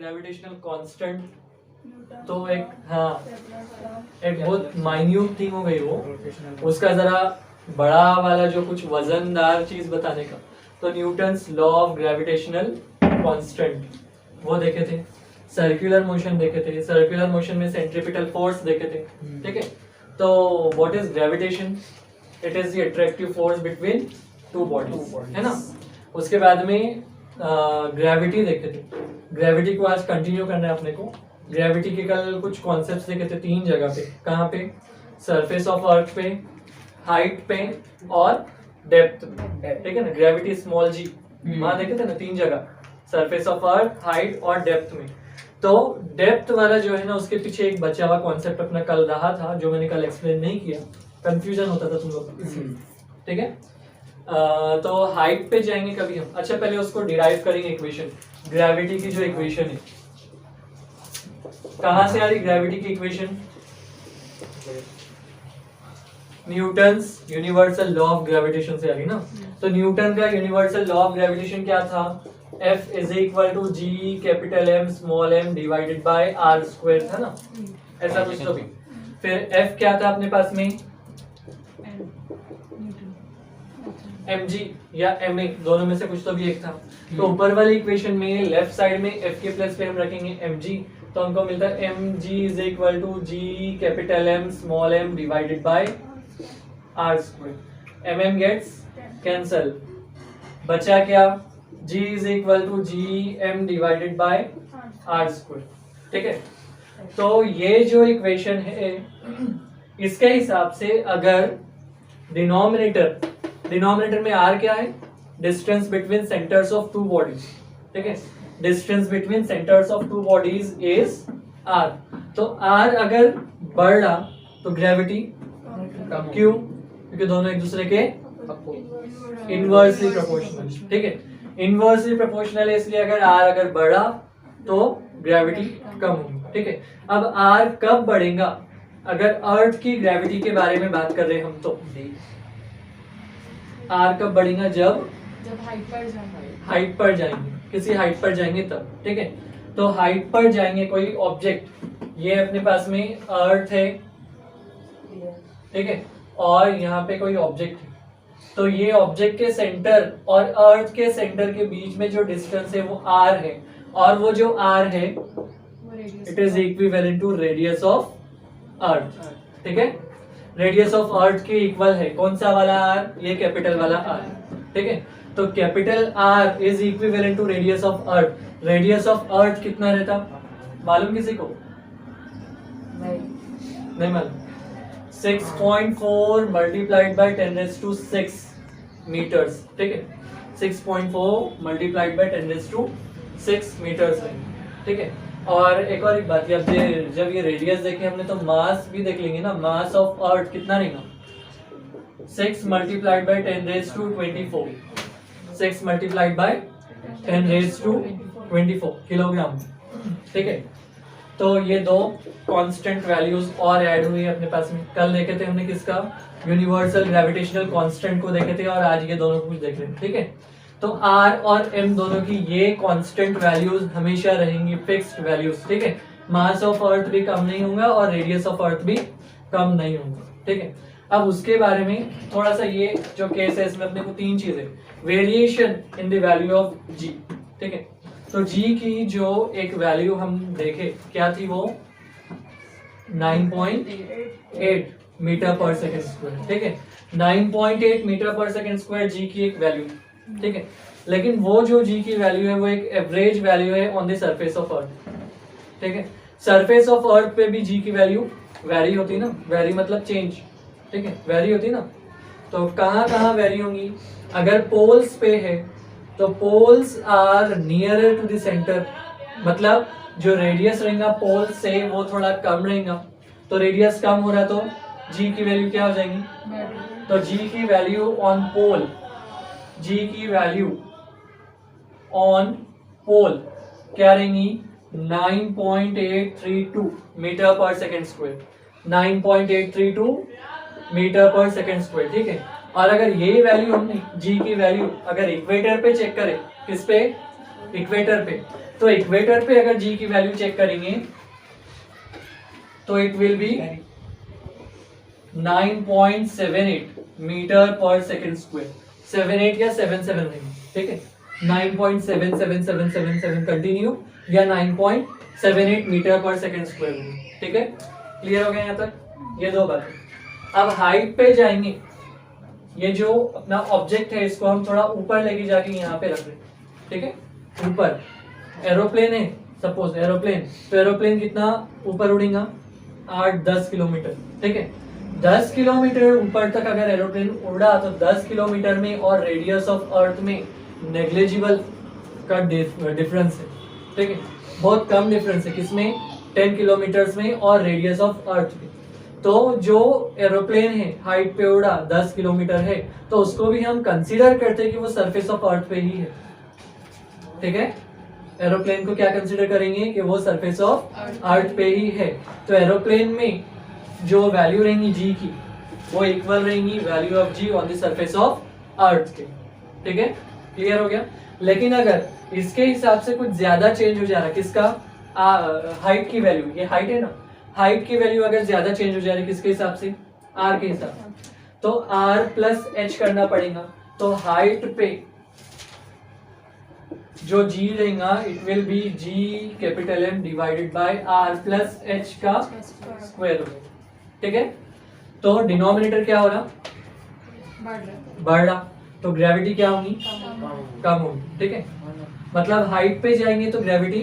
Gravitational constant, तो एक एक बहुत माइन्यूट थिंग हो गई वो, उसका जरा बड़ा वाला जो कुछ वजनदार चीज बताने का, तो Newton's law of gravitational constant वो देखे थे, सर्कुलर मोशन देखे थे, सर्कुलर मोशन में सेंट्रीपिटल फोर्स देखे थे, ठीक है। तो what is gravitation? It is the attractive force between two bodies, है ना। उसके बाद में ग्रेविटी देखे थे, ग्रेविटी को आज कंटिन्यू करना है अपने को। ग्रेविटी के कल कुछ कॉन्सेप्ट्स देखे थे 3 जगह पे, कहाँ पे? सरफेस ऑफ अर्थ पे, हाइट पे और डेप्थ में, ठीक है ना। ग्रेविटी स्मॉल जी वहां देखे थे ना 3 जगह, सरफेस ऑफ अर्थ, हाइट और डेप्थ में। तो डेप्थ वाला जो है ना, उसके पीछे एक बचा हुआ कॉन्सेप्ट अपना कल रहा था, जो मैंने कल एक्सप्लेन नहीं किया, कंफ्यूजन होता था तुम लोग, ठीक है। तो हाइट पे जाएंगे कभी हम। अच्छा पहले उसको डिराइव करेंगे इक्वेशन, ग्रेविटी की जो इक्वेशन है, कहां से आ रही ग्रेविटी की equation? Newton's universal law of gravitation से आ रही ना। तो न्यूटन का यूनिवर्सल लॉ ऑफ ग्रेविटेशन क्या था? F is equal to G capital M small m divided by R square था ना, ऐसा कुछ तो भी। फिर F क्या था अपने पास में? mg या ma, दोनों में से कुछ तो भी एक था। तो ऊपर वाली इक्वेशन में लेफ्ट साइड में f के प्लेस पे हम रखेंगे mg, तो हमको मिलता है mg is equal to G capital M small m divided by R square. mm gets cancel, बचा क्या? G is equal to G m divided by R square, ठीक है। तो ये जो इक्वेशन है, इसके हिसाब से अगर डिनोमिनेटर में R क्या है? Distance between centres of two bodies, ठीक है। Distance between centres of two bodies is R। तो R अगर बढ़ रहा तो ग्रेविटी क्यों? क्योंकि दोनों एक दूसरे के इनवर्सली प्रोपोर्शनल, ठीक है। इनवर्सली प्रोपोर्शनल है, इसलिए अगर R अगर बढ़ा तो ग्रेविटी कम होगी, ठीक है। अब R कब बढ़ेगा? अगर अर्थ की ग्रेविटी के बारे में बात कर रहे हैं हम, तो R कब बढ़ेगा? जब हाइट पर जाएंगे, किसी हाइट पर जाएंगे तब, ठीक है। तो हाइट पर जाएंगे, कोई ऑब्जेक्ट, ये अपने पास में अर्थ है, ठीक है, और यहाँ पे कोई ऑब्जेक्ट है, तो ये ऑब्जेक्ट के सेंटर और अर्थ के सेंटर के बीच में जो डिस्टेंस है वो R है, और वो जो R है it is equivalent to radius of earth, ठीक है। रेडियस ऑफ अर्थ के इक्वल है कौन सा वाला R? ये कैपिटल वाला R, ठीक है। तो capital R is equivalent to radius of earth. Radius of earth कितना रहता मालूम किसी को? नहीं मालूम। 6.4 मल्टीप्लाइड बाय 10⁶ मीटर्स, ठीक है। 6.4 मल्टीप्लाइड बाय 10⁶ मीटर्स है, ठीक है। और एक और एक बात, जब ये रेडियस देखे हमने तो मास भी देख लेंगे ना। मास ऑफ अर्थ कितना रहेगा? 6 multiplied by 10⁻²4, 6 multiplied by 10⁻²4 kilogram, ठीक है। तो ये दो कांस्टेंट वैल्यूज और ऐड हुई अपने पास में। कल देखे थे हमने किसका? यूनिवर्सल ग्रेविटेशनल कांस्टेंट को देखे थे, और आज ये दोनों कुछ देख रहे हैं, ठीक है। तो R और M दोनों की ये कांस्टेंट वैल्यूज हमेशा रहेंगी, फिक्स्ड वैल्यूज, ठीक है। मास ऑफ अर्थ भी कम नहीं होगा और रेडियस ऑफ अर्थ भी कम नहीं होगा, ठीक है। अब उसके बारे में थोड़ा सा, ये जो केस है इसमें अपने को 3 चीजें, variation in the value of G, ठीक है। तो G की जो एक वैल्यू हम देखे क्या थी, वो 9.8 मीटर पर सेकेंड स्क्वायर, ठीक है। 9.8 मीटर पर सेकेंड स्क्वायर G की एक वैल्यू, ठीक है। लेकिन वो जो G की वैल्यू है वो एक एवरेज वैल्यू है on the surface of earth, ठीक है। सरफेस ऑफ अर्थ पे भी G की वैल्यू वेरी होती ना, वेरी मतलब चेंज, ठीक है, वेरी होती ना। तो कहाँ कहाँ वेरी होंगी? अगर पोल्स पे है तो poles are nearer to the centre, मतलब जो रेडियस रहेगा पोल से वो थोड़ा कम रहेगा, तो रेडियस कम हो रहा तो G की वैल्यू क्या हो जाएगी? तो G की वैल्यू ऑन पोल, G की वैल्यू ऑन पोल क्या रहेंगी? 9.832 मीटर पर सेकेंड स्क्वायर, 9.832 मीटर पर सेकेंड स्क्वायर, ठीक है। और अगर ये वैल्यू हमने G की वैल्यू अगर इक्वेटर पे चेक करें, किस पे? इक्वेटर पे, तो इक्वेटर पे अगर जी की वैल्यू चेक करेंगे तो इट विल बी 9.78 मीटर पर सेकेंड स्क्वायर, 78 या 77 रहेंगे, ठीक है, 9.77777 कंटिन्यू या 9.78 मीटर पर सेकेंड स्क्वायर, ठीक है, क्लियर हो गया यहाँ तक, ये दो बातें। अब हाइट पे जाएंगे, ये जो अपना ऑब्जेक्ट है इसको हम थोड़ा ऊपर लेके जाके यहाँ पे रख रहे हैं, ठीक है, ऊपर एरोप्लेन है सपोज, एरोप्लेन, तो एरोप्लेन कितना ऊपर उड़ेगा, 8-10 किलोमीटर, ठीक है, 10 किलोमीटर ऊपर तक अगर एरोप्लेन उड़ा तो 10 किलोमीटर में और रेडियस ऑफ अर्थ में नेग्लिजिबल का डिफरेंस है, ठीक है, बहुत कम डिफरेंस है, किसमें, 10 किलोमीटर में और रेडियस ऑफ अर्थ में। तो जो एरोप्लेन है हाइट पे उड़ा 10 किलोमीटर है तो उसको भी हम कंसीडर करते हैं कि वो सरफेस ऑफ अर्थ पे ही है, ठीक है, एरोप्लेन को क्या कंसीडर करेंगे कि वो सरफेस ऑफ अर्थ पे ही है। तो एरोप्लेन में जो वैल्यू रहेंगी जी की वो इक्वल रहेंगी value of G on the surface of earth के, ठीक है, क्लियर हो गया। लेकिन अगर इसके हिसाब से कुछ ज्यादा चेंज हो जा रहा है, किसका, हाइट की वैल्यू, ये हाइट है ना, हाइट की वैल्यू अगर ज्यादा चेंज हो जा रही है किसके हिसाब से, आर के हिसाब से, तो आर प्लस एच करना पड़ेगा। तो हाइट पे जो जी रहेगा it will be G capital M divided by R plus H का स्क्वायर हो, ठीक है। तो डिनोमिनेटर क्या हो रहा, बढ़ रहा, तो ग्रेविटी क्या होगी, कम होगी, ठीक है, मतलब हाइट पे जाएंगे तो ग्रेविटी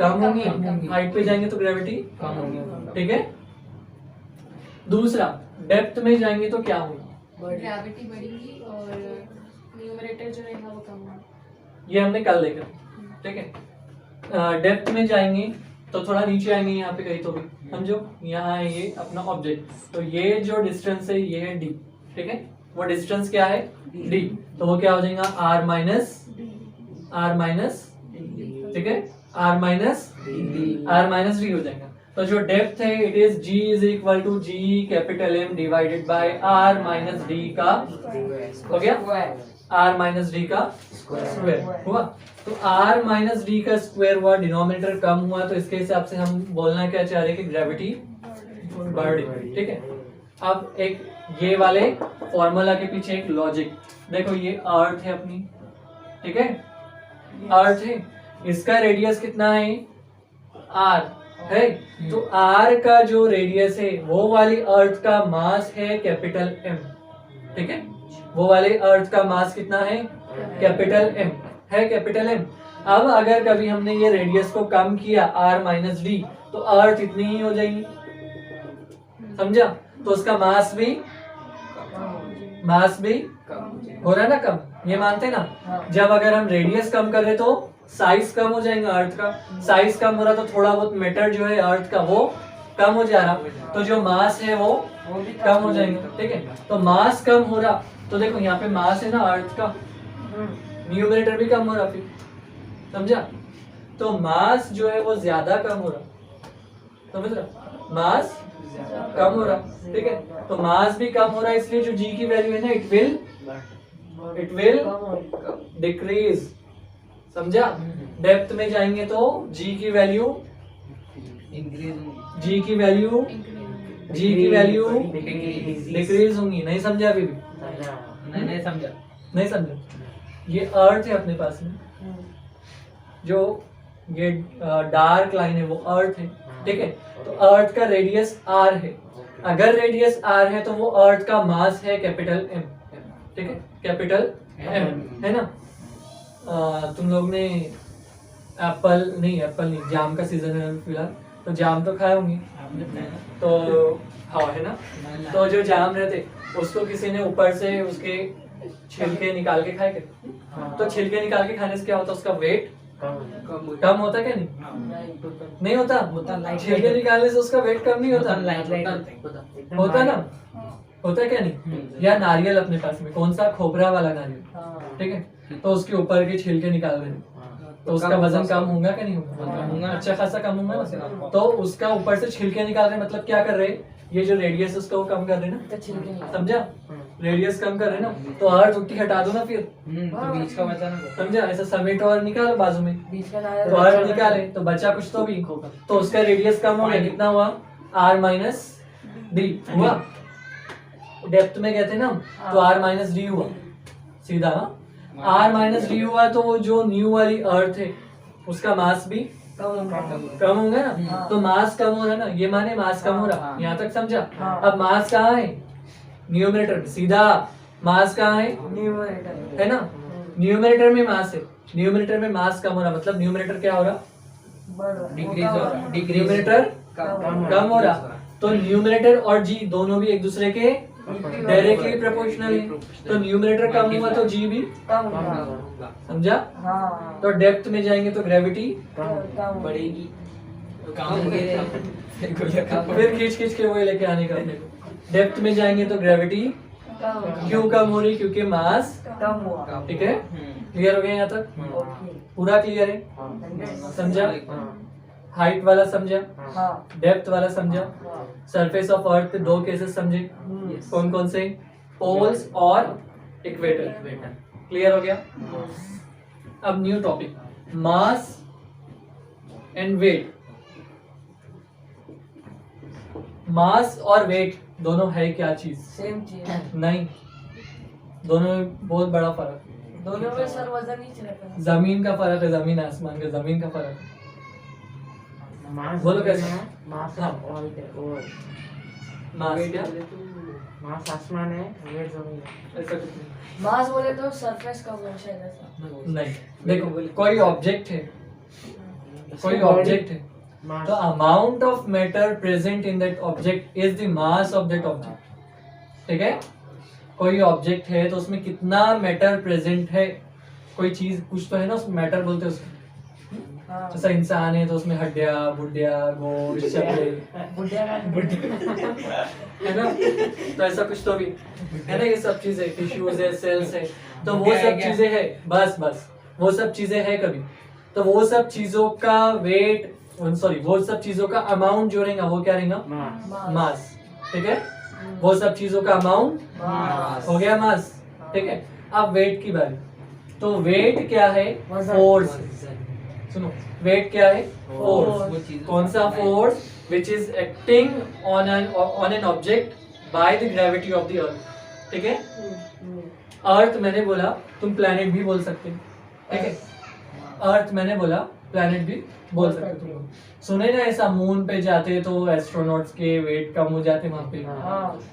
कम होगी, हाइट पे जाएंगे तो ग्रेविटी कम होगी, ठीक है। दूसरा डेप्थ में जाएंगे तो क्या होगा, ग्रेविटी बढ़ेगी और न्यूमरेटर जो रहेगा वो कम होगा, ये हमने कल देखा, ठीक है। डेप्थ में जाएंगे तो थोड़ा नीचे आएंगे यहाँ पे कहीं तो भी, समझो यहाँ है ये अपना ऑब्जेक्ट, तो ये जो डिस्टेंस है ये है डी, ठीक है, वो डिस्टेंस क्या है डी, तो वो क्या हो जाएगा आर माइनस ठीक है, आर माइनस डी हो जाएगा। तो जो डेप्थ है it is G is equal to G capital M divided by R minus D का, हो गया, आर माइनस डी का स्क्वायर हुआ। तो आर माइनस डी का स्क्वायर हुआ, डिनोमिनेटर कम हुआ, तो इसके हिसाब से हम बोलना क्या चाह रहे हैं कि ग्रेविटी बढ़ रही, ठीक है। अब एक ये वाले फॉर्मूला के पीछे एक लॉजिक देखो, ये अर्थ है अपनी, ठीक है, अर्थ है, इसका रेडियस कितना है, आर है, तो आर का जो रेडियस है वो वाली अर्थ का मास है कैपिटल एम, ठीक है, वो वाले अर्थ का मास कितना है, कैपिटल एम है, कैपिटल एम। अब अगर कभी हमने ये रेडियस को कम किया आर माइनस डी तो अर्थ इतनी ही हो जाएगी, समझा, तो उसका मास भी हो रहा है ना कम, ये मानते ना, जब अगर हम रेडियस कम कर रहे तो साइज कम हो जाएगा अर्थ का, साइज कम हो रहा तो थोड़ा बहुत मैटर जो है अर्थ का वो कम हो जा रहा, तो जो मास है वो भी कम हो जाएगा, ठीक है। तो मास कम हो रहा तो देखो यहाँ पे मास है ना अर्थ का, न्यूमरेटर भी कम हो रहा, फिर समझा, तो मास जो है वो ज्यादा कम हो रहा, समझ रहा, मास कम हो रहा, ठीक है, तो मास भी कम हो रहा है, इसलिए जो जी की वैल्यू है ना इट विल डिक्रीज, समझा। डेप्थ में जाएंगे तो जी की वैल्यू डिक्रीज होंगी, नहीं समझा अभी भी, नहीं समझा। ये अर्थ है अपने पास में, जो ये डार्क लाइन है वो अर्थ है, ठीक है, तो अर्थ का रेडियस आर है, अगर रेडियस आर है तो वो अर्थ का मास है कैपिटल एम, ठीक है, कैपिटल एम है ना। तुम लोग ने एप्पल नहीं जाम का सीजन है फिलहाल, तो जाम तो खाए होंगे, तो हाँ है ना, तो जो जाम रहते उसको किसी ने ऊपर से उसके छिलके निकाल के खाए, तो छिलके निकाल के खाने से क्या होता है, उसका वेट कम होता क्या, नहीं होता, छिलके निकालने से उसका वेट कम नहीं होता, होता ना, होता क्या नहीं। या नारियल अपने पास में, कौन सा, खोपरा वाला नारियल, ठीक है, तो उसके ऊपर के छिलके निकाल रहे तो उसका वजन कम होगा क्या नहीं होगा, अच्छा खासा कम होगा ना। तो उसका ऊपर से छिलके निकाल रहे मतलब क्या कर रहे, ये जो रेडियस उसका वो कम कर रहे ना, समझा, रेडियस कम कर रहे हैं ना, तो अर्थ उठी हटा दो ना फिर, तो बीच का बचा ना, समझा? ऐसा समेट और निकालो बाजू में, बीच का तो अर्थ निकाले तो बचा कुछ तो भी, तो उसका रेडियस कम हो गया, कितना हुआ? r माइनस डी हुआ। डेप्थ में कहते हैं ना, तो r माइनस डी हुआ सीधा, r माइनस डी हुआ, तो वो जो न्यू वाली अर्थ है उसका मास भी कम हो गया ना, तो मास कम हो रहा है ना, ये माने मास कम हो रहा, यहाँ तक समझा? अब मास कहाँ है? न्यूमरेटर, सीधा मास कहाँ है? है ना, न्यूमरेटर में मास है, न्यूमरेटर में मास कम हो रहा, मतलब न्यूमरेटर क्या हो रहा? डिक्रीज हो रहा, न्यूमरेटर कम हो रहा, तो न्यूमरेटर और जी दोनों भी एक दूसरे के डायरेक्टली प्रोपोर्शनल है, तो न्यूमरेटर कम हुआ तो जी भी समझा? तो डेप्थ में जाएंगे तो ग्रेविटी बढ़ेगी, फिर खींच खींच के वही लेके आने का अपने को। डेप्थ में जाएंगे तो ग्रेविटी क्यों कम हो रही? क्योंकि मास, ठीक है? क्लियर हो गया यहाँ तक? पूरा क्लियर है? समझा? हाइट वाला समझा, डेप्थ वाला समझा, सरफेस ऑफ अर्थ के दो केसेस समझे, कौन कौन से? पोल्स और इक्वेटर। क्लियर हो गया? अब new topic, mass and weight. Mass और वेट दोनों है क्या चीज? सेम चीज नहीं, दोनों में बहुत बड़ा फर्क है। दोनों में सर वजन ही रहता है, जमीन का फर्क है, जमीन आसमान का, जमीन का फर्क है। बोलो कैसे? मास हाँ। मास क्या? मास आसमान है, वेट जमीन है। ऐसा कुछ नहीं। मास बोले तो सरफेस का वो शायद ऐसा। नहीं, देखो कोई ऑब्जेक्ट है, कोई ऑब्जेक्ट है, तो amount of matter present in that object is the mass of that object. ठीक है? कोई ऑब्जेक्ट है तो उसमें कितना मैटर प्रेजेंट है, कोई चीज कुछ तो है ना, उसमें मैटर बोलते हैं उसको। जैसा इंसान है तो उसमें हड्डियां, बुड्डिया, गोश्त, चमड़े, है ना, तो ऐसा कुछ तो भी है ना, ये सब चीजें, टिश्यूज है, सेल्स है, तो वो सब चीजें है, बस वो सब चीजें है कभी, तो वो सब चीजों का वेट, सॉरी, वो सब चीजों का अमाउंट जो रहेगा वो क्या रहेगा? मास। ठीक है? वो सब चीजों का अमाउंट हो गया मास। ठीक है? अब वेट की बारी, तो वेट क्या है? फोर्स। सुनो, वेट क्या है? फोर्स। कौन सा force? Which is acting on an object by the gravity of the earth. ठीक है? अर्थ मैंने बोला, तुम प्लैनेट भी बोल सकते हो। ठीक है? अर्थ मैंने बोला, प्लैनेट भी बोल सकते हो। सुने ना, ऐसा मून पे जाते तो एस्ट्रोनॉट्स के वेट कम हो जाते वहां पे,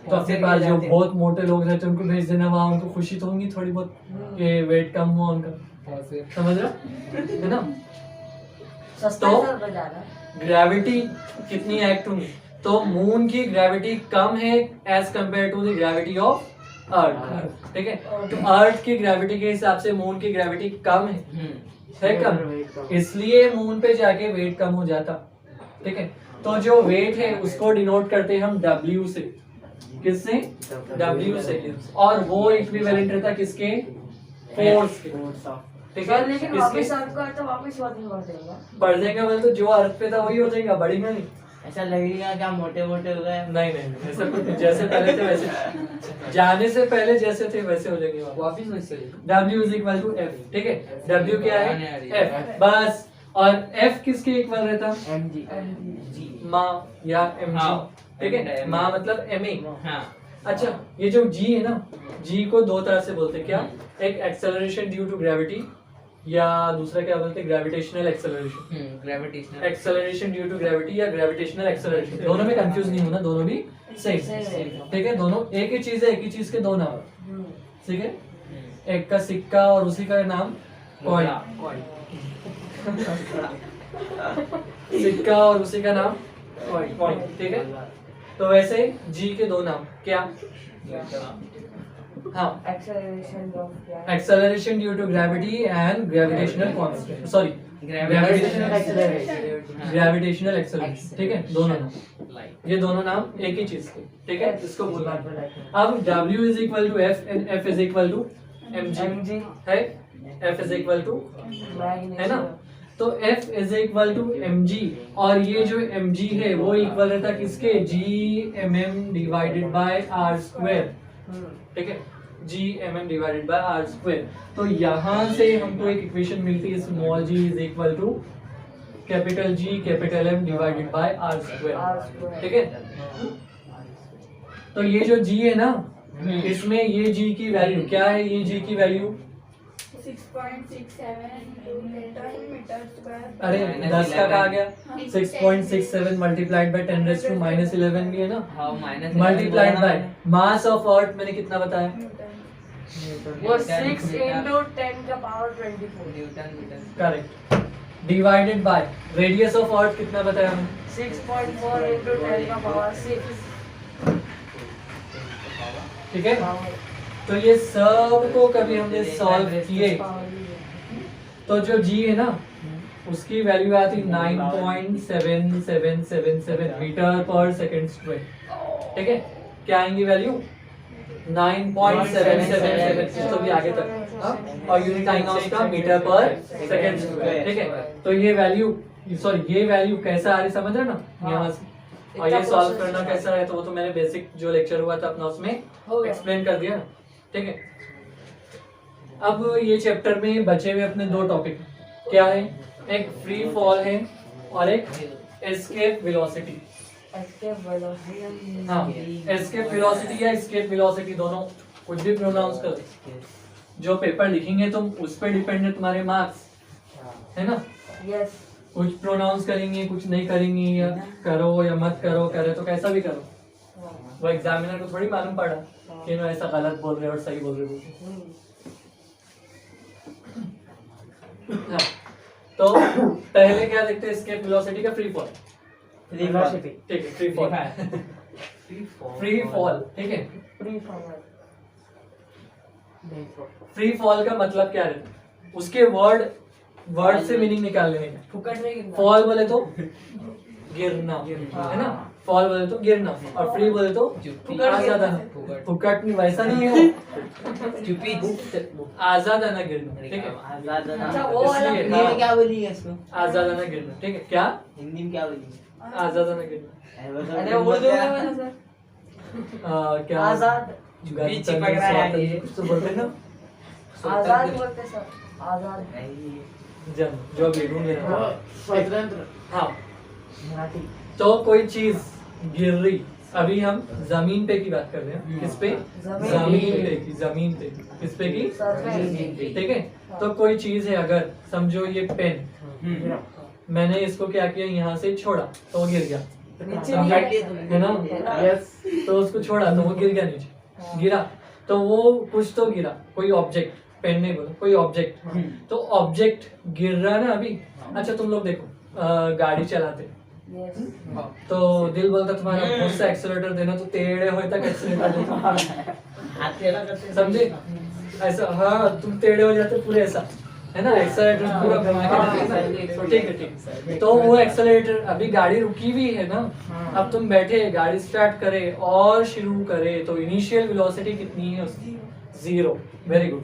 तो अपने पास जो बहुत मोटे लोग रहते हैं उनको भेज देना वहां, उनको खुशी तो होगी थोड़ी बहुत कि वेट कम हुआ उनका, समझ रहा है ना? तो ग्रेविटी कितनी एक्ट होंगी, तो मून की ग्रेविटी कम है as compare to the gravity of earth. ठीक है? तो अर्थ की ग्रेविटी के हिसाब से मून की ग्रेविटी कम है कम, इसलिए मून पे जाके वेट कम हो जाता। ठीक है? तो जो वेट है उसको डिनोट करते हैं हम W से। किससे? W से। और वो इक्विवेलेंट रहता किसके? फोर्स के। ठीक है? लेकिन वापस आपका तो वापस बढ़ जाएगा, बढ़ जाएगा मतलब तो जो अर्थ पे था वही हो जाएगा, बढ़ेगा नहीं। ऐसा लगेगा क्या मोटे मोटे हो गए? नहीं नहीं, ऐसा कुछ नहीं, जैसे पहले थे वैसे, जाने से पहले जैसे थे वैसे हो जाएंगे वापस वैसे। W is equal to F। ठीक है? W क्या है? F, बस। और F किसके इक्वल रहता? mg माँ या mg। ठीक है? माँ मतलब ma। हाँ। अच्छा, ये जो G है ना, G को दो तरह से बोलते हैं, क्या? एक एक्सेलरेशन ड्यू टू ग्रेविटी, या दूसरा क्या बोलते हैं? Gravitational acceleration. Gravitational acceleration due to gravity या ग्रेविटेशनल एक्सेलरेशन, दोनों में कंफ्यूज नहीं होना, दोनों भी सेम। ठीक है? दोनों एक ही चीज है, एक ही चीज के दो नाम। ठीक है? एक का सिक्का और उसी का नाम कॉइन। सिक्का और उसी का नाम कॉइन। ठीक है? तो वैसे जी के दो नाम क्या? हाँ, acceleration due to gravity and gravitational constant, sorry gravitational acceleration. ठीक है? दोनों नाम, ये दोनों नाम एक ही चीज के। ठीक है? इसको बोलना है। अब W is equal to F and F is equal to mg है, F इज इक्वल टू, है ना, तो F is equal to mg, और ये जो mg है वो इक्वल रहता किसके? G mm divided by r square. ठीक है, Gmm divided by R square. तो यहाँ से हमको एक इक्वेशन मिलती है small g is equal to capital G capital M divided by R square. ठीक है, तो ये जो g है ना, इसमें ये g की वैल्यू क्या है, ये g की वैल्यू 6.67 मीटर स्क्वायर। अरे 10 का कहा गया, 6.67 मल्टीप्लाइड बाय 10 रेज़ टू -11 भी है ना, multiplied by mass of earth मैंने कितना बताया, वो 6 into 10 का power 24 correct, divided by radius of earth कितना बताया हमने, 6.4 into 10 का पावर 6 ठीक है। तो ये सब को कभी हमने सॉल्व किए तो जो g है ना उसकी वैल्यू आती 9.7777 मीटर पर सेकंड स्क्वायर। ठीक है, क्या आएंगी वैल्यू 9.777 तो भी आगे तक, हाँ? और यूनिट आएगा उसका मीटर पर सेकंड स्क्वायर। ठीक है, तो ये वैल्यू ये वैल्यू कैसा आ रही समझ रहे ना यहाँ से, और ये सॉल्व करना कैसा है तो वो तो मैंने बेसिक जो लेक्चर हुआ था अपना उसमें एक्सप्लेन कर दिया ना। ठीक है, अब ये चैप्टर में बचे हुए अपने दो टॉपिक क्या है, एक फ्री फॉल है और एक एस्केप वेलोसिटी। हाँ, एस्केप वेलोसिटी या एस्केप वेलोसिटी दोनों कुछ भी प्रोनाउंस करो, जो पेपर लिखेंगे तुम उस पर डिपेंड है तुम्हारे मार्क्स, है ना। यस, कुछ प्रोनाउंस करेंगे कुछ नहीं करेंगे, या करो या मत करो, करे तो कैसा भी करो, वो एग्जामिनर को थोड़ी मालूम पड़ा कि मैं ऐसा गलत बोल रहे और सही बोल रहे हो। हाँ, तो पहले क्या देखते हैं एस्केप वेलोसिटी का फ्री फॉल। वेलोसिटी ठीक है, फ्री फॉल फ्री फॉल। ठीक है, फ्री फॉल का मतलब क्या है, उसके वर्ड से मीनिंग निकाल लेने का। फॉल बोले तो गिरना, है ना, फॉल बोले तो गिरना, और फ्री बोले तो आजाद आना। फुकट नहीं, वैसा नहीं है, आजाद आना गिरना। ठीक है, अच्छा वो वाला इसलिए, हिंदी में क्या बोली है इसको, आजाद आना गिरना। ठीक है, क्या हिंदी में क्या बोली, आजाद आना गिरना, अरे उर्दू में बोला सर, क्या आजाद गणतंत्र चिपक रहा है स्वातंत्र, ये। कुछ तो बोलते हैं ना, आजाद बोलते सर, आजाद जन जो भी ढूंढ लेना। स्वतंत्र, हाँ, मराठी। तो कोई चीज गिर रही, अभी हम जमीन पे की बात कर रहे हैं, किस पे, जमीन पे किस पे की, ठीक है। तो कोई चीज है, अगर समझो ये पेन, मैंने इसको क्या किया, यहाँ से छोड़ा तो वो गिर गया, है ना, यस, तो उसको छोड़ा तो वो गिर गया नीचे, गिरा तो वो कुछ तो गिरा, कोई ऑब्जेक्ट, पेन नहीं बोला, कोई ऑब्जेक्ट, तो ऑब्जेक्ट गिर रहा है ना अभी। अच्छा तुम लोग देखो, गाड़ी चलाते तो दिल बोलता तुम्हारा बहुत सा एक्सेलरेटर देना, तो टेढ़े होए तक एक्सेलरेटर देना, समझे ऐसा। हाँ, तुम टेढ़े हो जाते पूरे ऐसा, है ना, एक्सेलरेटर पूरा घुमा के देना। ठीक है, ठीक, तो वो एक्सेलरेटर, अभी गाड़ी रुकी हुई है ना, अब तुम बैठे गाड़ी स्टार्ट करे और शुरू करे तो इनिशियल वेलोसिटी कितनी है उसकी, 0। Very good,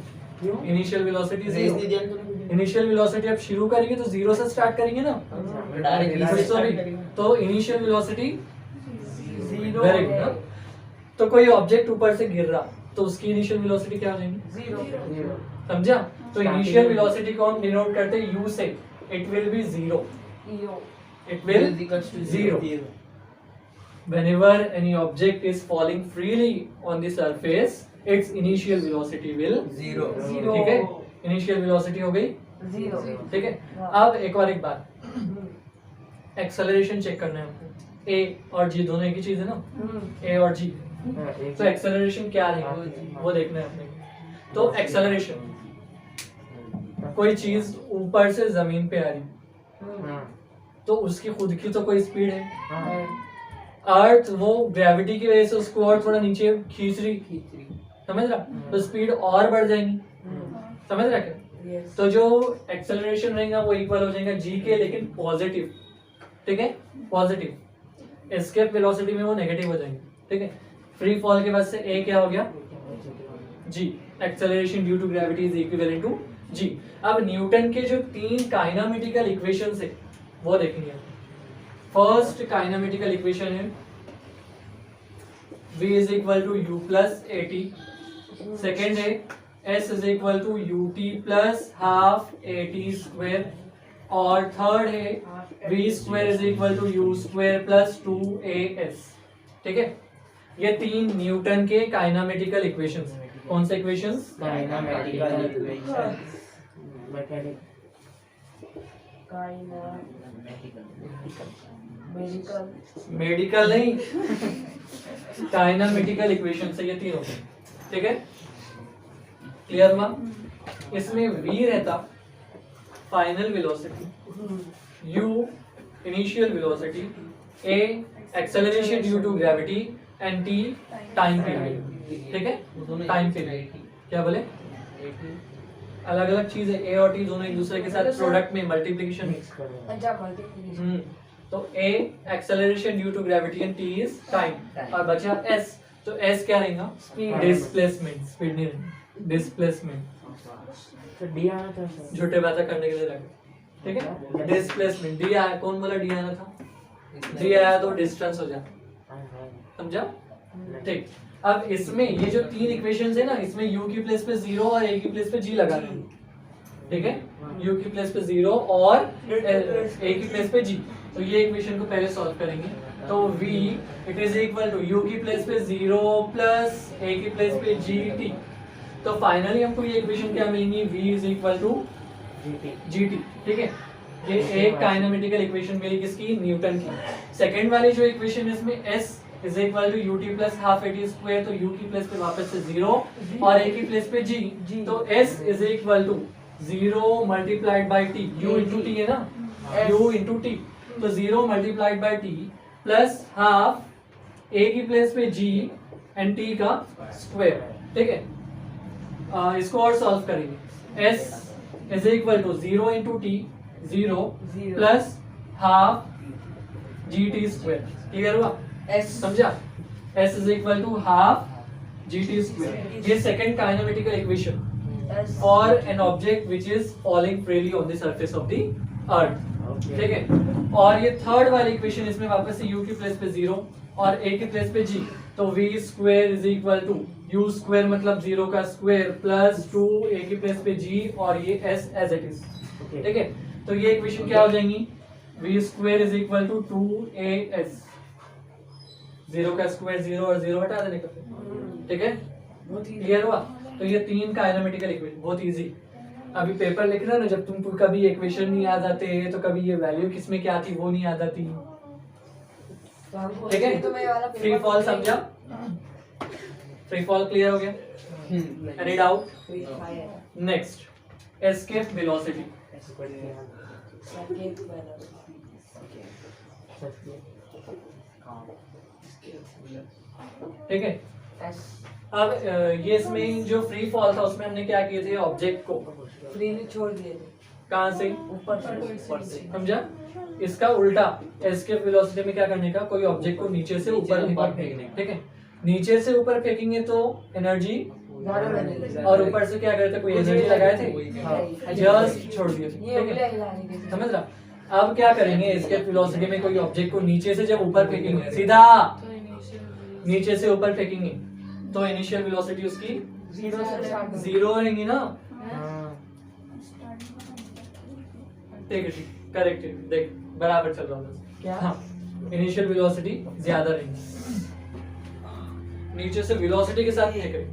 initial velocity 0। Initial velocity अब शुरू करेंगे तो 0 से स्टार्ट करेंगे ना, तो इनिशियल वेलोसिटी 0। Very good. तो कोई ऑब्जेक्ट ऊपर से गिर रहा तो उसकी इनिशियल वेलोसिटी क्या हो जाएगी, 0। समझा। तो इनिशियल वेलोसिटी को हम डिनोट करते हैं u से, it will B 0, it will 0 whenever any object is falling freely on the surface, its initial velocity will 0। ठीक है, इनिशियल वेलोसिटी हो गई 0। ठीक है, अब एक बात, एक्सेलरेशन चेक करना है हमको, a और g दोनों एक ही चीज है ना, a और g, तो एक्सेलरेशन क्या है वो देखना है अपने। तो एक्सेलरेशन, कोई चीज ऊपर से जमीन पे आ रही तो उसकी खुद की तो कोई स्पीड है, अर्थ वो ग्रेविटी की वजह से उसको और थोड़ा नीचे खींच रही, समझ रहा, तो स्पीड और बढ़ जाएगी, समझ रहा क्या। तो जो एक्सेलरेशन रहेगा वो इक्वल हो जाएगा g के, लेकिन पॉजिटिव। ठीक है, पॉजिटिव। एस्केप वेलोसिटी में वो नेगेटिव हो जाएंगे। ठीक है, फ्री फॉल के बाद से a क्या हो गया, g, acceleration due to gravity is equivalent to g। अब न्यूटन के जो 3 काइनेमेटिकल इक्वेशंस है वो देखेंगे। फर्स्ट काइनेमेटिकल इक्वेशन है v is equal to u plus at। Second है s is equal to ut plus half at square. और third है v square is equal to u square plus 2as। ठीक है, ये तीन न्यूटन के kinematical equations. कौन से इक्वेशंस? काइनेमेटिकल इक्वेशन, मेडिकल नहीं, काइनेमेटिकल इक्वेशन से ये तीन होते हैं। ठीक है, क्लियर हुआ? इसमें v रहता final velocity, u initial velocity, a acceleration due to gravity and t time period. ठीक है, टाइम पीरियड क्या बोले? अलग अलग चीज है, a और t दोनों एक दूसरे के साथ प्रोडक्ट में मल्टीप्लिकेशन। अच्छा मल्टीप्लिकेशन। तो a acceleration due to gravity and t is time. और बचा s, तो s क्या रहेगा? डिस्प्लेसमेंट। स्पीड नहीं रहेगा, डिस्प्लेसमेंट। तो डी आना था सर, झूठे बातें करने के लिए लगे। ठीक है, डिस्प्लेसमेंट। डी आया, कौन बोला डी आना था? डी आया तो डिस्टेंस हो जाता, समझा? ठीक, अब इसमें ये जो तीन इक्वेशंस है ना, इसमें u की प्लेस पे 0 और a की प्लेस पे g लगा रहे हैं। ठीक है, u की प्लेस पे 0 और a की प्लेस पे g। तो ये इक्वेशन को पहले सॉल्व करेंगे। तो v it is equal to u की प्लेस पे 0 प्लस a की प्लेस पे gt। तो फाइनली हमको ये इक्वेशन क्या मिलेंगी? v is equal to gt। ठीक है, ये एक काइनेमेटिकल इक्वेशन मिली किसकी? न्यूटन की। सेकंड वाली जो इक्वेशन है इसमें s is equal to ut plus half at square. तो u की प्लेस पे वापस से 0 और a की प्लेस पे g। तो s is equal to 0 multiplied by t, u into t है ना, u इंटू t। तो 0 multiplied by t plus half a की प्लेस पे g एंड t का स्क्वायर। ठीक है, इसको और सॉल्व करेंगे। s is equal to 0 into t, 0 plus half gt square. Clear हुआ? S समझा? s is equal to half gt square. ये second kinematical equation S for an object which is falling freely on the surface of the earth. ठीक है, और ये third वाली equation, इसमें वापस से u की प्लेस पे 0 और a की प्लेस पे g। तो v square is equal to u square मतलब 0 का स्क्वायर प्लस 2 a की प्लेस पे g और ये s एज इट इज। ठीक है, तो ये इक्वेशन क्या हो जाएंगी? v square is equal to 2as। 0 का स्क्वायर 0 और 0 हटा देने का। ठीक है, क्लियर हुआ? तो ये तीन काइनेमेटिकल इक्वेशन, बहुत इजी। अभी पेपर लिख रहे हो ना, जब तुमको कभी इक्वेशन नहीं याद आते तो कभी ये वैल्यू किसमें क्या थी वो नहीं याद आती। ठीक है, फ्री फॉल समझा? फ्री फॉल क्लियर हो गया? Any doubt? Next, escape velocity. ठीक है, अब ये इसमें जो फ्री फॉल था उसमें हमने क्या किए थे? ऑब्जेक्ट को फ्रीली छोड़ दिए थे कहां से? ऊपर से। समझा? इसका उल्टा एस्केप वेलोसिटी में क्या करने का? कोई ऑब्जेक्ट को नीचे से ऊपर फेंकने। ठीक है, नीचे से ऊपर फेंकेंगे तो एनर्जी, और ऊपर से क्या करते? कोई एनर्जी लगाए थे, जस्ट छोड़ दिए। ठीक है, समझ रहा? अब क्या करेंगे? एस्केप वेलोसिटी में कोई ऑब्जेक्ट को नीचे से जब ऊपर फेंकेंगे, सीधा नीचे से ऊपर फेंकेंगे, तो इनिशियल वेलोसिटी उसकी 0 रहेंगी ना। ठीक है, ठीक, करेक्ट है। देख बराबर चल रहा हूँ क्या? हाँ, इनिशियल वेलोसिटी ज्यादा रहेगी, नीचे से वेलोसिटी के साथ फेंक रहे।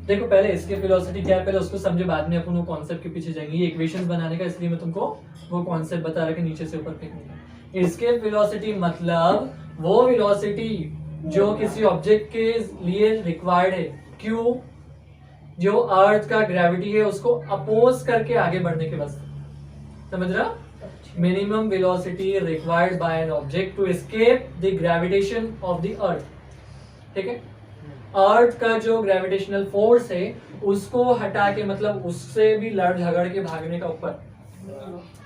देखो पहले इसके वेलोसिटी क्या है, पहले उसको समझे, बाद में अपन वो कॉन्सेप्ट के पीछे जाएंगे। ये इक्वेशंस बनाने का इसलिए मैं तुमको वो कॉन्सेप्ट बता रहा कि नीचे से ऊपर फेंकने का। इसके वेलोसिटी मतलब वो वेलोसिटी जो किसी ऑब्जेक्ट के लिए रिक्वायर्ड है, क्यों? जो अर्थ का ग्रेविटी है उसको अपोज करके आगे बढ़ने के वास्ते। समझ रहा? Minimum velocity required by an object to escape the gravitation of the earth. ठीक है, अर्थ का जो ग्रेविटेशनल फोर्स है उसको हटा के, मतलब उससे भी लड़ झगड़ के भागने का ऊपर।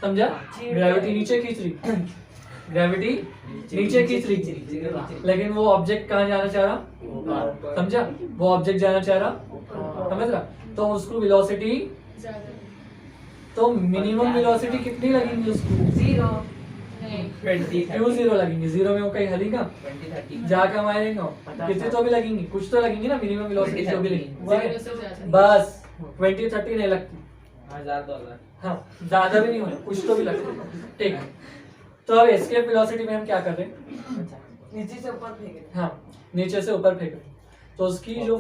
समझा? ग्रेविटी नीचे खींच रही, ग्रेविटी नीचे खींच रही, लेकिन वो ऑब्जेक्ट कहाँ जाना चाह रहा? समझा? वो ऑब्जेक्ट जाना चाह रहा, समझ रहा? तो उसको वेलोसिटी, तो मिनिमम वेलोसिटी कितनी लगेगी उसको? 0। क्यों जीरो लगेंगे? जीरो में वो कहीं हलेगा? 20 30 जा के हमारे कितने तो भी लगेंगे, कुछ तो लगेंगे ना, मिनिमम वेलोसिटी जो भी लगेंगी, ठीक जीरो है? से ज्यादा। बस 20-30 नहीं लगती, $1000 हाँ ज्यादा भी नहीं होना, कुछ तो भी लगता है, ठीक है? तो अब एस्केप वेलोसिटी में हम क्या कर रहे हैं? नीचे से ऊपर फेंक रहे हैं। हाँ नीचे से ऊपर फेंक रहे हैं, तो उसकी जो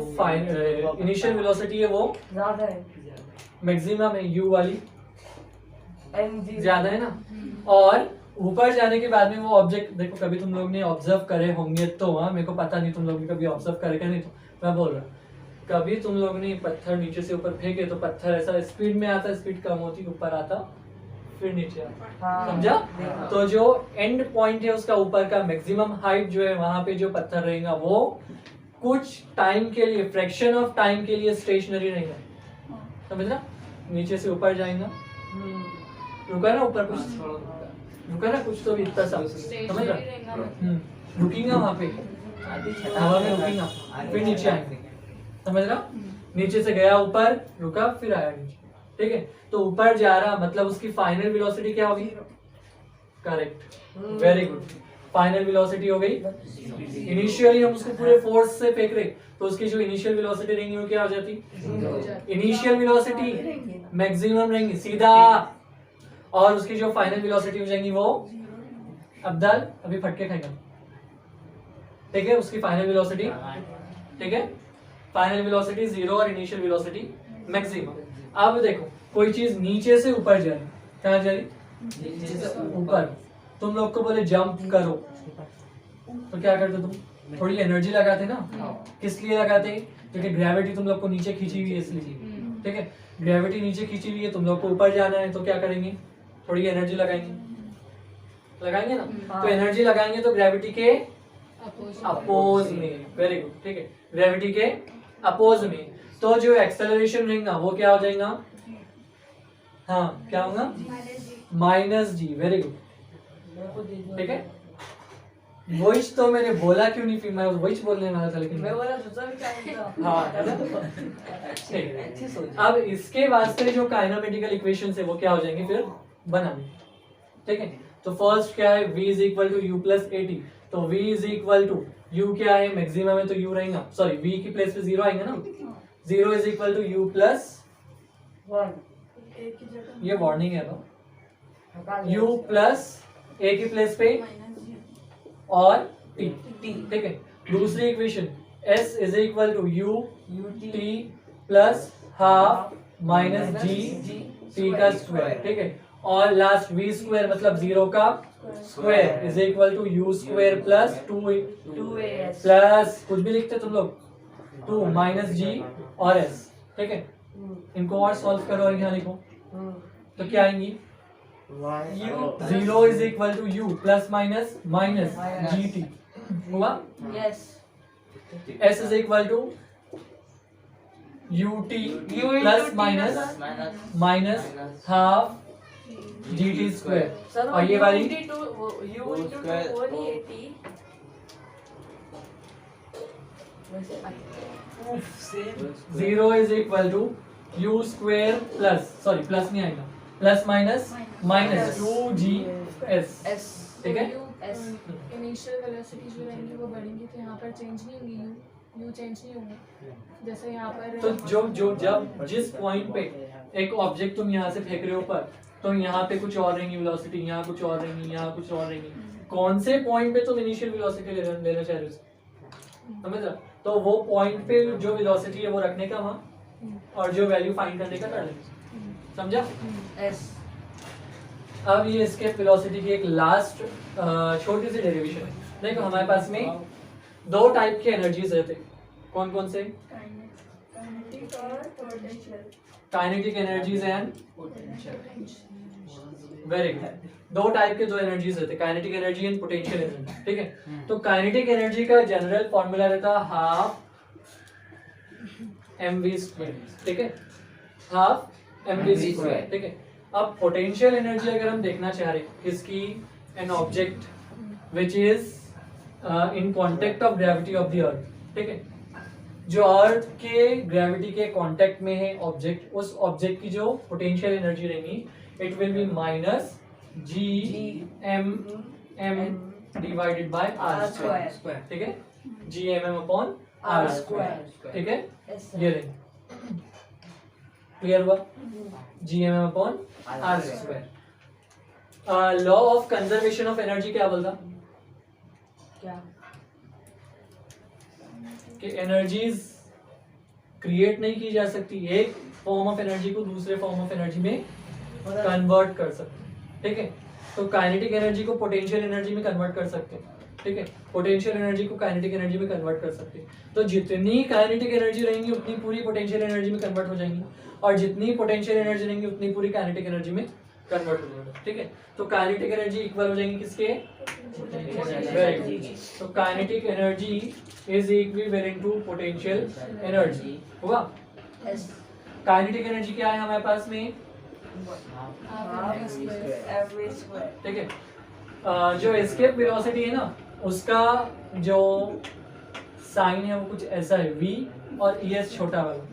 इनिशियल वेलोसिटी है वो ज्यादा है मैक्सिमम है, यू वाली mg ज्यादा है ना, और ऊपर जाने के बाद में वो ऑब्जेक्ट देखो, कभी तुम लोग ने ऑब्जर्व करे होंगे तो, हाँ मेरे को पता नहीं तुम लोग ने कभी ऑब्जर्व करे क्या नहीं, तो मैं बोल रहा हूँ कभी तुम लोग ने पत्थर नीचे से ऊपर फेंके तो पत्थर ऐसा स्पीड में आता, स्पीड कम होती, ऊपर आता फिर नीचे आता, हाँ, समझा? देखा। तो जो एंड पॉइंट है उसका ऊपर का मैक्सिमम हाइट जो है वहां पे जो पत्थर रहेगा वो कुछ टाइम के लिए, फ्रैक्शन ऑफ टाइम के लिए स्टेशनरी रहेगा, समझ ना? नीचे से ऊपर जाएगा, रुका ना ऊपर कुछ, रुका ना कुछ तो भी इतना सा, समझ स्टेशनरी रहा? रहेगा ना। रुकेगा वहां पे, हवा में रुकेगा, फिर नीचे आएंगे, समझ रहा? नीचे से गया ऊपर, रुका, फिर आया नीचे, ठीक है? तो ऊपर जा रहा मतलब उसकी फाइनल वेलोसिटी क्या होगी? Correct, very good, final velocity हो गई। इनिशियली हम उसको पूरे फोर्स से फेंक रहे तो उसकी जो इनिशियल वेलोसिटी रहेंगी वो क्या हो जाती? इनिशियल वेलोसिटी मैक्सिमम रहेंगी सीधा, और उसकी जो फाइनल वेलोसिटी हो जाएंगी वो अब्दल अभी फटके खाएगा, ठीक है? उसकी फाइनल वेलोसिटी, ठीक है, फाइनल वेलोसिटी जीरो और इनिशियल वेलोसिटी मैक्सिमम। अब देखो कोई चीज नीचे से ऊपर जा रही, कहाँ जा रही? ऊपर। तुम लोग को बोले जंप करो तो क्या करते तुम? थोड़ी एनर्जी लगाते ना, किस लिए लगाते? क्योंकि ग्रेविटी तुम लोग को नीचे खींची हुई है इसलिए, ठीक है? ग्रेविटी नीचे खींची हुई है, तुम लोग को ऊपर जाना है तो क्या करेंगे? थोड़ी एनर्जी लगाएंगे, लगाएंगे ना? तो एनर्जी लगाएंगे तो ग्रेविटी के अपोज में, वेरी गुड, ठीक है, ग्रेविटी के अपोज में, तो जो एक्सेलरेशन रहेगा वो क्या हो जाएगा? हाँ क्या होगा? माइनस जी, वेरी गुड, ठीक है? वॉइस तो मैंने बोला क्यों नहीं, फिर मैं वॉइस बोलने वाला था लेकिन मैं बोला दूसरा भी चाहिए था। हाँ है ना? ठीक है। अब इसके वास्ते जो काइनेमेटिकल इक्वेशंस है वो क्या हो जाएंगे फिर बनाने, ठीक है? तो फर्स्ट क्या है? v is equal to U plus A T, तो v is equal to u क्या है? मैक्सिमम है तो u रहेगा, सॉरी v की प्लेस पे जीरो आएंगे ना, zero is equal to U plus, ये वार्निंग है ना, u प्लस a की प्लेस पे और t, ठीक है? दूसरी equation s is equal to u t plus half minus G T का स्क्वायर, ठीक है? और लास्ट v स्क्वायर मतलब जीरो का square is equal to u square plus 2as plus कुछ भी लिखते तुम लोग 2 माइनस जी और s, ठीक है? इनको और सॉल्व करो और यहाँ लिखो तो क्या आएंगी? Zero is equal to U plus minus minus G T हुआ, yes s is equal to U T plus minus minus half G T square, sir और ये वाली u into 2 वो नहीं 80 zero is equal to U square plus, sorry plus नहीं आएगा, plus minus minus 2gs, s ठीक है? Initial velocity जो रहेंगी वो बढ़ेंगी तो यहाँ पर चेंज नहीं होंगी, यू चेंज नहीं होंगे, जैसे यहाँ पर तो जो जब जिस पॉइंट पे एक ऑब्जेक्ट तुम यहाँ से फेंक रहे हो ऊपर, तो यहाँ पे कुछ और रहेंगी वेलोसिटी, यहाँ कुछ और रहेंगी, यहाँ कुछ और रहेंगी, कौन से पॉइंट पे तुम इनिशियल वेलोसिटी लेना चाह रहे हो, समझ रहा? तो वो पॉइंट पे जो वेलोसिटी है वो रखने का वहाँ, और जो वैल्यू फाइंड करने का कर लेंगे, समझा? s अब ये इसके वेलोसिटी की एक लास्ट छोटी सी डेरिवेशन है। देखो हमारे पास में दो टाइप के एनर्जीज रहते, कौन कौन से? Kinetic energies and very good, दो टाइप के दो एनर्जीज रहते, kinetic energy and potential energy, ठीक है? तो काइनेटिक एनर्जी का जनरल फॉर्मूला रहता हाफ mv स्क्वायर, ठीक है? हाफ mv स्क्वायर, ठीक है? अब पोटेंशियल एनर्जी अगर हम देखना चाह रहे किसकी, an object which is in contact of gravity of the earth, ठीक है? जो अर्थ के ग्रेविटी के कांटेक्ट में है ऑब्जेक्ट, उस ऑब्जेक्ट की जो पोटेंशियल एनर्जी रहेगी it will be minus G M m divided by r square, square ठीक है, gmm अपॉन r स्क्वायर, ठीक है, ये रहे, क्लियर हुआ, gmm upon r square. Law of conservation of energy क्या बोलता, क्या? कि एनर्जीज क्रिएट नहीं की जा सकती, एक फॉर्म ऑफ एनर्जी को दूसरे फॉर्म ऑफ एनर्जी में कन्वर्ट कर सकते, ठीक है। तो काइनेटिक एनर्जी को पोटेंशियल एनर्जी में कन्वर्ट कर सकते हैं, ठीक है, पोटेंशियल एनर्जी को काइनेटिक एनर्जी में कन्वर्ट कर सकते हैं। तो जितनी काइनेटिक एनर्जी रहेंगी उतनी पूरी पोटेंशियल एनर्जी में कन्वर्ट हो जाएंगी, और जितनी पोटेंशियल एनर्जी रहेंगी उतनी पूरी काइनेटिक एनर्जी में कन्वर्ट हो जाएगी, ठीक है। तो काइनेटिक एनर्जी इक्वल हो जाएंगी किसके, वेरी गुड। तो kinetic energy is equivalent to potential energy, हुआ। काइनेटिक एनर्जी क्या है हमारे पास में, ठीक है। जो एस्केप वेलोसिटी है ना, उसका जो साइन है वो कुछ ऐसा है, v और es छोटा वाला,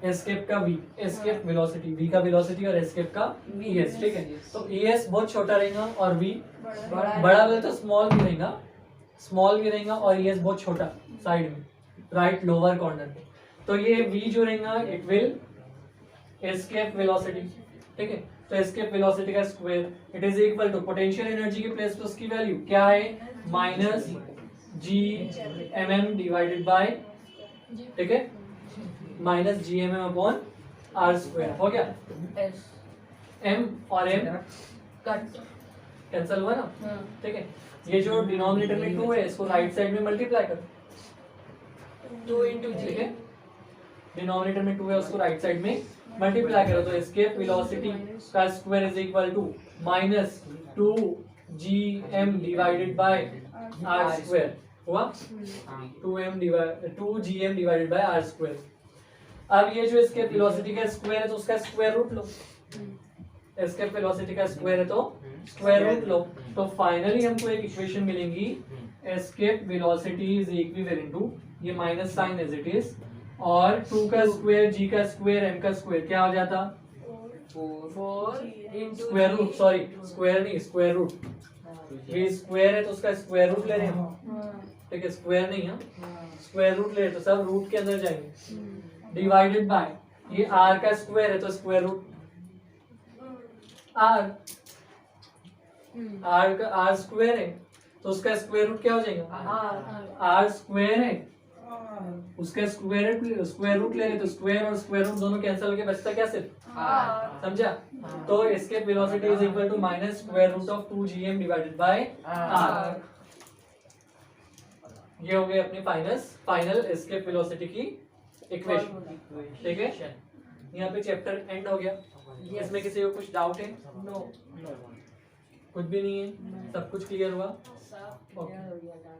एस्केप का v, एस्केप वेलोसिटी, v का वेलोसिटी और एस्केप का es, ठीक है। तो es बहुत छोटा रहेगा और v बड़ा वाला तो स्मॉल भी रहेगा, स्मॉल भी रहेगा, और es बहुत छोटा साइड में राइट लोअर कॉर्नर पे। तो ये v जो रहेगा इट विल एस्केप वेलोसिटी, ठीक है। तो एस्केप वेलोसिटी का square it is equal to potential energy के प्लेस पे उसकी वैल्यू क्या है, minus G M M divided by, ठीक है, minus G M M upon R square, हो गया। एम और एम कट कैंसिल हुआ ना, ठीक है। ये जो डिनोमिनेटर में 2 है इसको राइट साइड में मल्टीप्लाई कर, 2 into g ठीक है, डिनोमिनेटर में 2 है उसको राइट साइड में मल्टीप्लाई करो, तो एस्केप वेलोसिटी का square is equal to minus 2gm divided by r square, हुआ 2gm divided by r square. अब ये जो एस्केप वेलोसिटी का स्क्वायर है तो उसका स्क्वायर रूट लो, एस्केप वेलोसिटी का स्क्वायर है तो स्क्वायर रूट लो, तो फाइनली हमको एक इक्वेशन मिलेंगी, escape velocity is equivalent to, ये minus sign as it is, और 2 का स्क्वायर, g का स्क्वायर, m का स्क्वायर क्या हो जाता, 4 into square root, sorry square नहीं स्क्वायर रूट, ये स्क्वायर है तो उसका स्क्वायर रूट ले रहे हैं, ठीक है, स्क्वायर नहीं है, स्क्वायर रूट ले रहे तो सब रूट के अंदर जाएंगे, डिवाइडेड बाय, ये r का स्क्वायर है तो स्क्वायर रूट r का r स्क्वायर है तो उसका स्क्वायर रूट क्या हो जाएगा, r स्क्वायर है उसका स्क्वायर रूट ले रहे तो स्क्वायर और स्क्वायर रूट दोनों कैंसिल होके बचता क्या, सिर्फ समझा। तो escape velocity is equal to minus square root of 2gm divided by r। ये हो गई अपनी फाइनल एस्केप वेलोसिटी की इक्वेशन, ठीक है। यहाँ पे चैप्टर एंड हो गया। इसमें किसी को कुछ डाउट है, नो कुछ भी नहीं है, सब कुछ क्लियर हुआ। सब क्लियर हो गया।